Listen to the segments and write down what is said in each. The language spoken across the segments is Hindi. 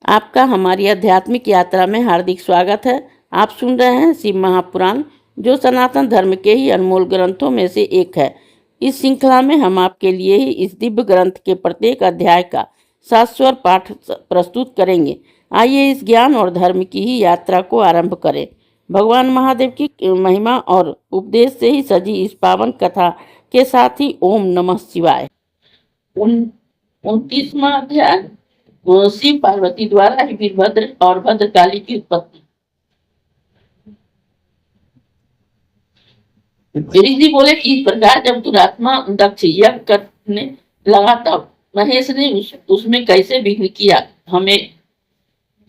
आपका हमारी आध्यात्मिक यात्रा में हार्दिक स्वागत है। आप सुन रहे हैं शिव महापुराण, जो सनातन धर्म के ही अनमोल ग्रंथों में से एक है। इस श्रृंखला में हम आपके लिए ही इस दिव्य ग्रंथ के प्रत्येक अध्याय का शाश्वत पाठ प्रस्तुत करेंगे। आइए इस ज्ञान और धर्म की ही यात्रा को आरंभ करें। भगवान महादेव की महिमा और उपदेश से ही सजी इस पावन कथा के साथ ही ओम नमः शिवाय। 29वां अध्याय, शिव पार्वती द्वारा ही वीरभद्र और भद्रकाली की उत्पत्ति। ऋषि बोले कि इस प्रकार जब दुरात्मा दक्ष यज्ञ करने लगा तब महेश ने उसमें कैसे विघ्न किया,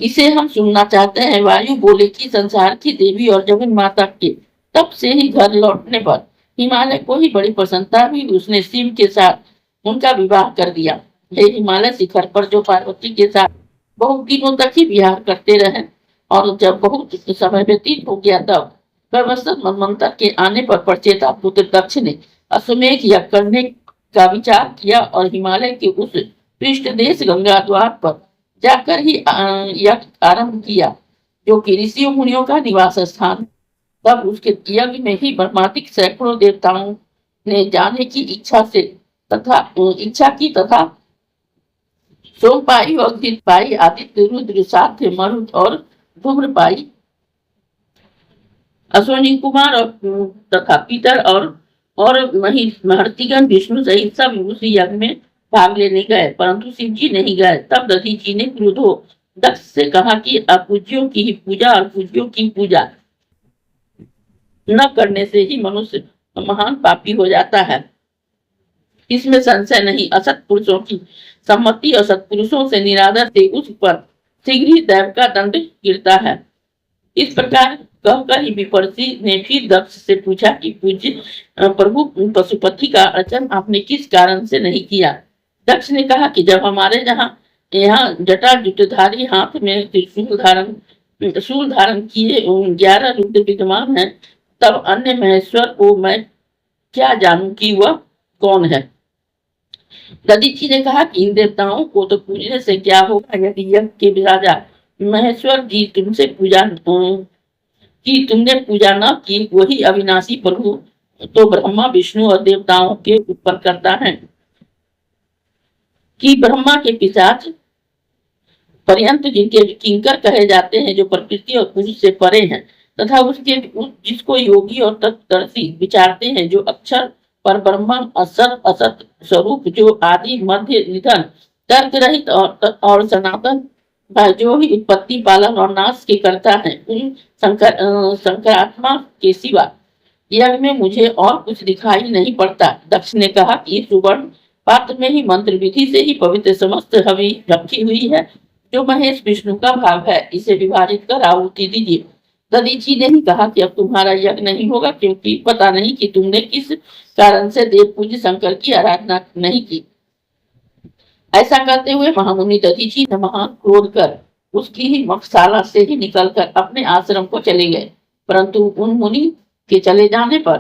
इसे हम सुनना चाहते हैं। वायु बोले कि संसार की देवी और जगन माता के तब से ही घर लौटने पर हिमालय को ही बड़ी प्रसन्नता हुई। उसने शिव के साथ उनका विवाह कर दिया। हे हिमालय शिखर पर जो पार्वती के साथ बहुत दिनों तक ही विहार करते रहे, और जब बहुत समय व्यतीत हो गया तब व्यवस्थित मनवंतर के आने पर प्रचेता पुत्र दक्ष ने अश्वमेध यज्ञ करने का विचार किया और हिमालय के उस पृष्ठ देश गंगा द्वार पर जाकर ही यज्ञ आरंभ किया, जो कि ऋषियों मुनियों का निवास स्थान। तब उसके यज्ञ में ही ब्रह्मादिक सैकड़ों देवताओं ने जाने की इच्छा की तथा सोमपाई और पाई आदित्य रुद्र साध्य मरुद और धूम्रपाई अश्विनी कुमार और तथा पीतर और महर्षिगण विष्णु सहित सब उस यज्ञ में भाग लेने गए, परंतु शिव जी नहीं गए। तब दधीचि ने क्रुद्ध हो दक्ष से कहा कि अपूज्यों की ही पूजा और पूज्यों की पूजा न करने से ही मनुष्य महान पापी हो जाता है, इसमें संशय नहीं। असत पुरुषों की सम्मति और सत्पुरुषों से निरादर से उस पर शीघ्र ही दैव का दंड गिरता है। इस प्रकार कहकर ही विपर्षी ने फिर दक्ष से पूछा कि पूज्य प्रभु पशुपति का अर्चन आपने किस कारण से नहीं किया। दक्ष ने कहा कि जब हमारे यहाँ जटा जुटधारी हाथ में त्रिशूल धारण किए 11 रुद्र विद्यमान हैं, तब अन्य महेश्वर को मैं क्या जानूं कि वह कौन है। दधीचि ने कहा कि इन देवताओं को तो पूजने से क्या होगा, यदि यज्ञ के राजा महेश्वर जी तुमने पूजा न की, वही अविनाशी प्रभु तो ब्रह्मा विष्णु और देवताओं के उत्पन्न करता है कि ब्रह्मा के पिशाच पर्यंत जिनके किंकर कहे जाते हैं, जो प्रकृति और पुरुष से परे हैं, तथा जिसको योगी और तत्दर्शी विचारते हैं, जो अक्षर पर ब्रह्म असत स्वरूप, जो आदि मध्य निधन तर्क रहित और सनातन, जो ही उत्पत्ति पालन और नाश के करता है, उन शंकरात्मा के सिवा यज्ञ में मुझे और कुछ दिखाई नहीं पड़ता। दक्ष ने कहा कि सुवर्ण पात्र में ही मंत्र विधि से ही पवित्र समस्त हवि रखी हुई है, जो महेश विष्णु का भाग है, इसे विभाजित कर आहुति दीजिए। दधीचि ने ही कहा कि अब तुम्हारा यज्ञ नहीं होगा, क्योंकि पता नहीं कि तुमने किस कारण से देव पूज्य शंकर की आराधना नहीं की। ऐसा करते हुए महामुनि दधीचि ने महान क्रोध कर उसकी ही मकशाला से ही निकलकर अपने आश्रम को चले गए, परंतु उन मुनि के चले जाने पर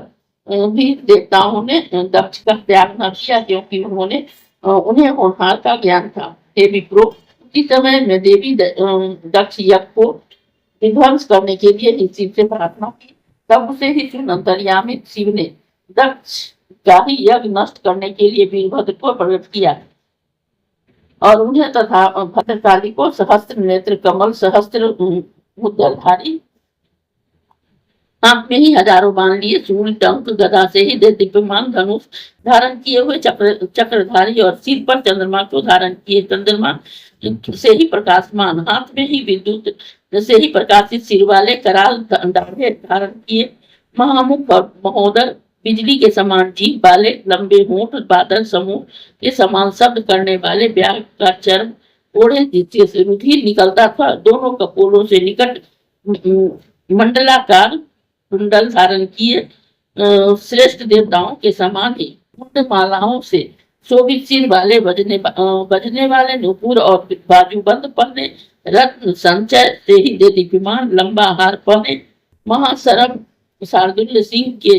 भी देवताओं ने दक्ष का त्याग न किया, क्योंकि उन्हें होनहार का ज्ञान था। हे विप्रो, उसी समय में देवी दक्ष यज्ञ को विध्वंस करने के लिए शिव से प्रार्थना की। तब उसे ही सुन अंतर्यामी शिव ने दक्ष का ही यज्ञ नष्ट करने के लिए वीरभद्र को प्रकट किया और उन्हें तथा भद्रकाली को सहस्त्र नेत्र कमल सहस्त्र मुद्राधारी हाथ में ही हजारों बाण लिए सूर्य टंक गदा से ही दिव्यमान धनुष धारण किए हुए चक्रधारी और सिर पर चंद्रमा को धारण किए चंद्रमा से ही प्रकाशमान, हाथ में ही विद्युत से ही प्रकाशित सिर वाले कराल दाढ़े धारण किए महामुख और महोदर, बिजली के समान जीभ वाले लंबे होंठ, बादल समूह के समान शब्द करने वाले व्याघ्र का चर्म ओढ़े, जिससे रुधिर निकलता था, दोनों कपोलों से निकट मंडलाकार कुंडल धारण किए श्रेष्ठ देवताओं के समान ही कुंड मालाओं से शोभित सिर वाले बजने वाले नुपुर और बाजूबंद पहने, रत्न संचय से ही दिव्यमान लंबा हार पहने, महाशरभ शार्दुल्य सिंह के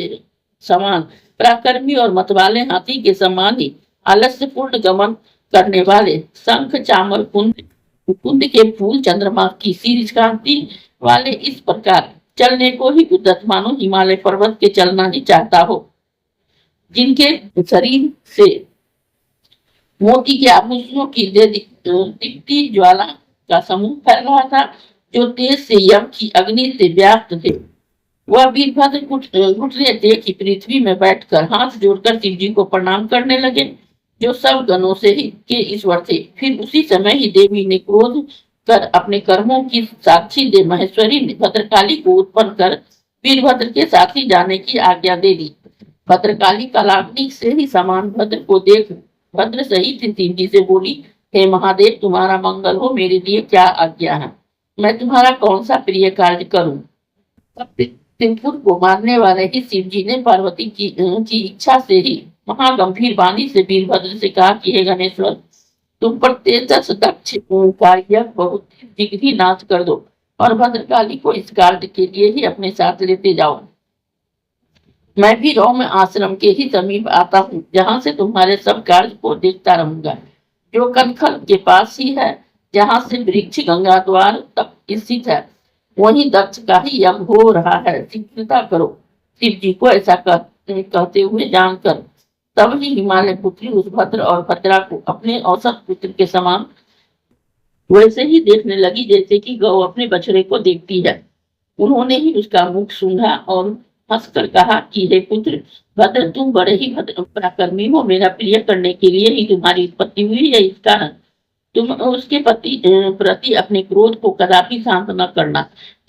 समान पराक्रमी और मतवाले हाथी के समान ही आलस्यपूर्ण गमन करने वाले, शंख चामर कुंड कुंद के फूल चंद्रमा की शीर्ष कांति वाले इस प्रकार चलने को ही उद्यत मानो हिमालय पर्वत के चलना ही चाहता हो, जिनके शरीर से मोती के आभूषणों की दीप्ति ज्वाला का समूह फैल रहा था, जो तेज से यम की अग्नि से व्याप्त थे। वह वीरभद्र घुटने टेकी पृथ्वी में बैठकर हाथ जोड़कर शिव जी को प्रणाम करने लगे, जो सब गणों से ही के ईश्वर थे। फिर उसी समय ही देवी ने क्रोध कर अपने कर्मों की साक्षी दे महेश्वरी ने भद्रकाली को उत्पन्न कर वीरभद्र के साथी जाने की आज्ञा दे दी। भद्रकाली कालाग्नि से ही समान भद्र को देख भद्र सहित शिव जी से बोली, हे महादेव, तुम्हारा मंगल हो, मेरे लिए क्या आज्ञा है, मैं तुम्हारा कौन सा प्रिय कार्य करूं। त्रिपुर को मारने वाले ही शिव जी ने पार्वती की इच्छा से ही महागंभीर वाणी से वीरभद्र से कहा कि हे गणेश्वर, तुम पर तेजस दक्ष का यज्ञ बहुत शीघ्र ही नाश कर दो और भद्रकाली को इस कार्य के लिए ही अपने साथ लेते जाओ। मैं भी रौम आश्रम के ही समीप आता हूँ, जहाँ से तुम्हारे सब कार्य को देखता रहूंगा, जो कनखल के पास ही है, जहाँ से वृक्ष गंगा द्वार तक स्थित है, वहीं दक्ष का ही यज्ञ हो रहा है, शीघ्रता करो। शिव जी को ऐसा कहते हुए जानकर तब ही हिमालय पुत्री उस भद्र और भद्रा को अपने औसत पुत्र के समान वैसे ही देखने लगी जैसे कि गौ अपने बछड़े को देखती है। उन्होंने ही उसका मुख सूंघा और हंसकर कहा कि हे पुत्र भद्र, तुम बड़े ही भद्र पराक्रमी हो, मेरा प्रिय करने के लिए ही तुम्हारी उत्पत्ति हुई है। इस कारण तुम उसके प्रति अपने क्रोध को कदापि शांत न करना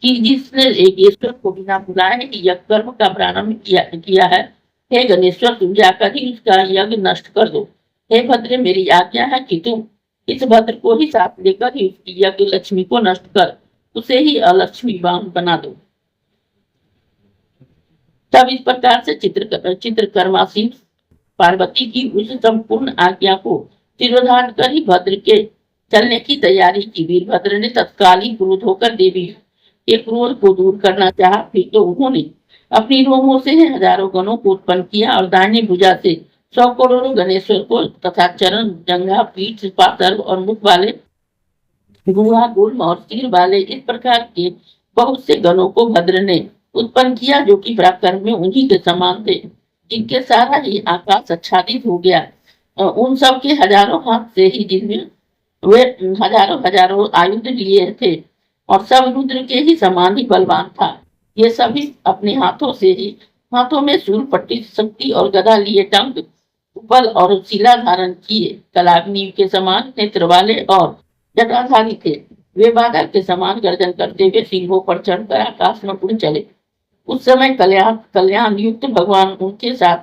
कि जिसने एक ईश्वर को बिना बुलाए यज्ञ कर्म का प्रारंभ किया है। हे गणेश्वर, तुम जाकर ही उसका यज्ञ नष्ट कर दो। हे भद्र, मेरी आज्ञा है कि तुम इस भद्र को ही साथ लेकर ही उसकी यज्ञ लक्ष्मी को नष्ट कर उसे ही अलक्ष्मीवान बना दो। तब इस प्रकार से चित्रकर्मासीन पार्वती की उस संपूर्ण आज्ञा को तिरोधान कर ही भद्र के चलने की तैयारी की। वीरभद्र ने तत्काल ही क्रोध होकर देवी के क्रोध को दूर करना चाहा। फिर तो उन्होंने अपनी रोमों से हजारों गणों को उत्पन्न किया और दाहिनी भुजा से 100 करोड़ों गणेश्वर को तथा चरण, जंघा, पीठ, सर्व और मुख वाले, गुहा, गुल्म और सिर वाले इस प्रकार के बहुत से गणों को भद्र ने उत्पन्न किया, जो कि पराक्रम में उन्हीं के समान थे, जिनके सारा ही आकाश आच्छादित हो गया। उन सब के हजारों हाथ से ही, जिनमें वे हजारों आयुध लिए थे और सब रुद्र के ही समान ही बलवान था। ये सभी अपने हाथों में शूल, पट्टी, शक्ति और गदा लिए टंक, उपल और शिला धारण किए, कलाग्नि के समान नेत्र वाले और जटाधारी थे। वे बादल के समान गर्जन करते हुए सिंहों पर चढ़कर आकाश में उड़ चले। उस समय कल्याण युक्त भगवान उनके साथ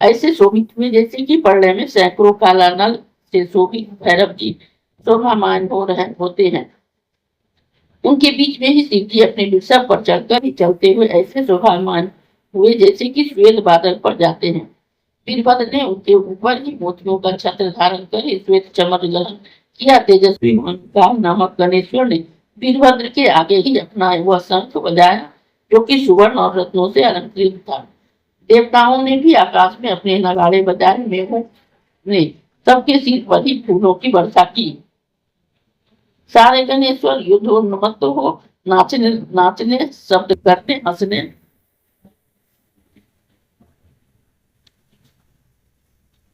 ऐसे शोभित हुए जैसे कि प्रलय में सैकड़ों काला नल से शोभित भैरव जी शोभामान होते हैं। उनके बीच में ही शिव जी अपने वृषभ पर चढ़कर ही चलते हुए ऐसे शोभामान हुए जैसे कि श्वेत बादल पर जाते हैं। वीरभद्र ने उनके ऊपर ही मोतियों का छत्र धारण कर श्वेत चमक ग्रहण किया। तेजस्वी ओंकार नामक गणेश्वर ने वीरभद्र के आगे ही अपना वह शंख बजाया, जो कि सुवर्ण और रत्नों से अलंकृत था। देवताओं ने भी आकाश में अपने नगाड़े बजाए। मेघों ने सबके सिर पर ही फूलों की वर्षा की। सारे गणेश्वर युद्धोन्मत्त हो नाचने, शब्द करने, हंसने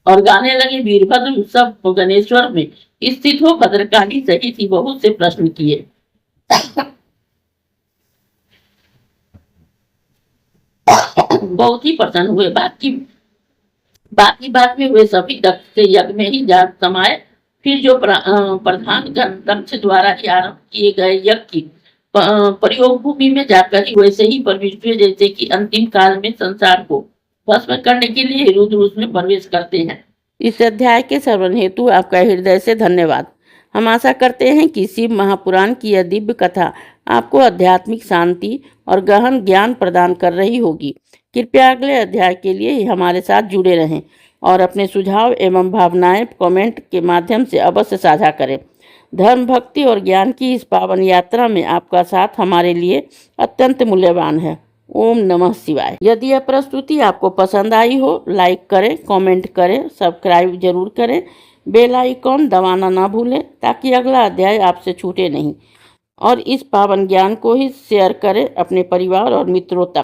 और गाने लगे। वीरभद्र सब गणेश्वर में स्थित हो भद्रकाली सहित ही बहुत से प्रश्न किए। बहुत ही प्रसन्न हुए। बाकी बात में वे सभी दक्ष के यज्ञ में ही जा समाये। फिर जो प्रधान दक्ष द्वारा ही आरंभ किए गए यज्ञ की प्रयोग भूमि में जाकर ही वैसे ही प्रविष्ट हुए जैसे कि अंतिम काल में संसार को भस्म करने के लिए रुद्र उसमें प्रवेश करते हैं। इस अध्याय के श्रवण हेतु आपका हृदय से धन्यवाद। हम आशा करते हैं कि शिव महापुराण की यह दिव्य कथा आपको आध्यात्मिक शांति और गहन ज्ञान प्रदान कर रही होगी। कृपया अगले अध्याय के लिए हमारे साथ जुड़े रहें और अपने सुझाव एवं भावनाएं कमेंट के माध्यम से अवश्य साझा करें। धर्म, भक्ति और ज्ञान की इस पावन यात्रा में आपका साथ हमारे लिए अत्यंत मूल्यवान है। ओम नमः शिवाय। यदि यह प्रस्तुति आपको पसंद आई हो, लाइक करें, कमेंट करें, सब्सक्राइब जरूर करें, बेल आइकॉन दबाना ना भूलें ताकि अगला अध्याय आपसे छूटे नहीं। और इस पावन ज्ञान को ही शेयर करें अपने परिवार और मित्रों तक।